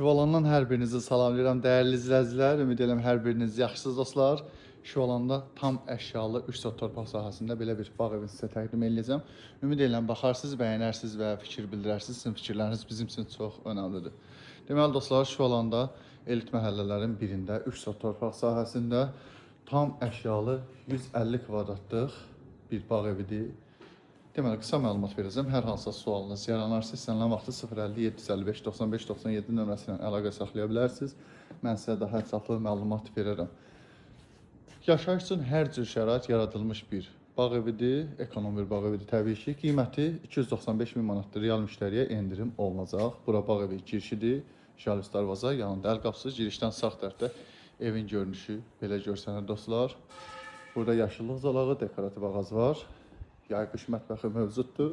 Şüvalandan hər birinizi salamlayıram dəyərli izləyicilər. Ümid edirəm hər biriniz yaxşısınız dostlar. Şüvalanda tam əşyalı 3 sot torpaq sahəsində belə bir bağ evini sizə təqdim edəcəm. Ümid edirəm baxarsınız, bəyənərsiniz və fikir bildirərsiniz. Sizin fikirləriniz bizim üçün çox önəmlidir. Deməli dostlar, Şüvalanda elit məhəllələrin birində 3 sot torpaq sahəsində tam əşyalı 150 kvadratlıq bir bağ evidir. Deməli, qısa məlumat verəcəm. Hər hansısa sualınız yaranarsa, istənilən vaxtı 050 755 95 97 nömrəsi ilə əlaqə saxlaya bilərsiniz. Mən sizə daha ətraflı məlumat verərəm. Yaşayış üçün hər cür şərait yaradılmış bir bağ evidir, ekonom bir bağ evidir təbii ki. Qiyməti 295 min manatdır. Real müştəriyə endirim olunacaq. Bura bağ evi girişidir. Jalüz darvaza, yanında əl qapısı, girişdən sağ tərəfdə evin görünüşü belə görsənir dostlar. Burada yaşıllıq zolağı, dekorativ ağac var. Yay-qış mətbəxi mövcuddur.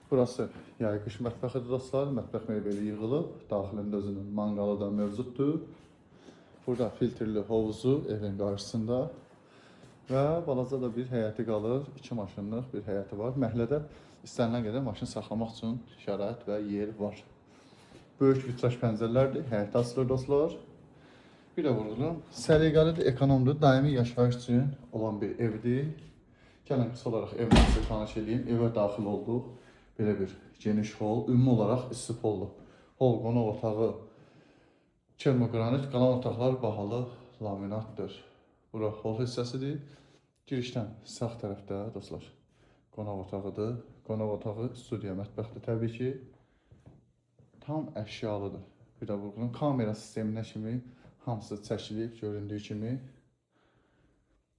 Burası yay-qış mətbəxidir dostlar. Mətbəx mebeli yığılıb. Daxilində özünün manqalı da mövcuddur. Burada filtrli hovuzu evin qarşısında. Və balaca da bir həyəti qalır. 2 maşınlıq bir həyəti var. Məhəllədə istənilən qədər maşın saxlamaq üçün şərait və yer var. Böyük vitraj pəncərələrdir. Həyətə asılır dostlar. Bir də vurğulam. Səliqəlidir, ekonomdur. Daimi yaşayış üçün olan bir evdir. Gəlin qısa olaraq evlə sizə tanış edeyim. Evə daxil olduq. Belə bir geniş hol. Ümumi olaraq isti pollu. Hol, qonaq otağı, termogranit, qalan otaqlar bahalı laminatdır. Bura hol hissəsidir. Girişdən sağ tərəfdə dostlar qonaq otağıdır. Qonaq otağı, studiya, mətbəxdir təbii ki. Tam əşyalıdır. Bir də vurğunun kamera sisteminə kimi hamısı çəkilib, göründüyü kimi.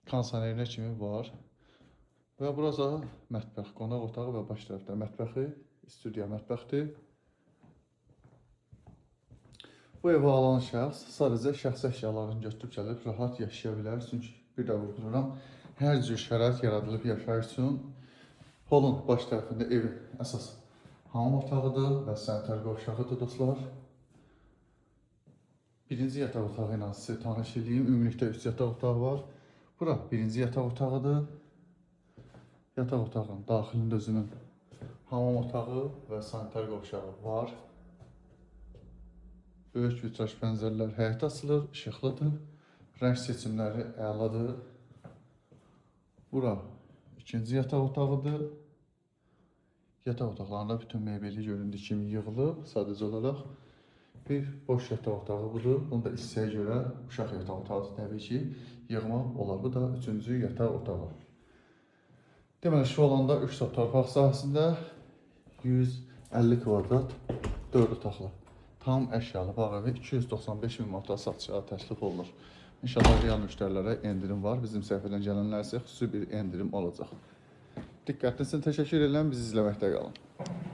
Kondisionerinə kimi var. Və burası mətbəx, qonaq otağı və baş tərəfdə mətbəxi, studiya mətbəxdir. Bu evi alan şəxs sadəcə şəxsi əşyalarını götürüb gəlib rahat yaşaya bilər. Çünki bir də vurğuluram, hər cür şərait yaradılıb yaşayış üçün. Holun baş tərəfində evin əsas hamam otağıdır və sanitar qovşağıdır dostlar. Birinci yataq otağı ilə sizi tanış edeyim. Ümumilikdə 3 yataq otağı var. Bura birinci yataq otağıdır. Yataq otağının daxilində özünün hamam otağı və sanitar qovşağı var. Böyük vitraj pəncərələr həyətə asılır, işıqlıdır. Rəng seçimləri əladır. Bura ikinci yataq otağıdır. Yataq otaqlarında bütün mebeli göründüyü kimi yığılıb. Sadəcə olaraq bir boş yataq otağı budur. Bunu da hissəyə görə uşaq yataq otağıdır təbii ki. Yığmaq olar. Bu da üçüncü yataq otağı. Deməli, Şüvalanda 3 sot torpaq sahəsində 150 kvadrat 4 otaqlı tam əşyalı bağ evi 295 min manata satışa təklif olunur. İnşallah real müştərilərə endirim var. Bizim səhifədən gələnlər isə xüsusi bir endirim olacaq. Diqqətiniz üçün təşəkkür edirəm. Bizi izləməkdə qalın.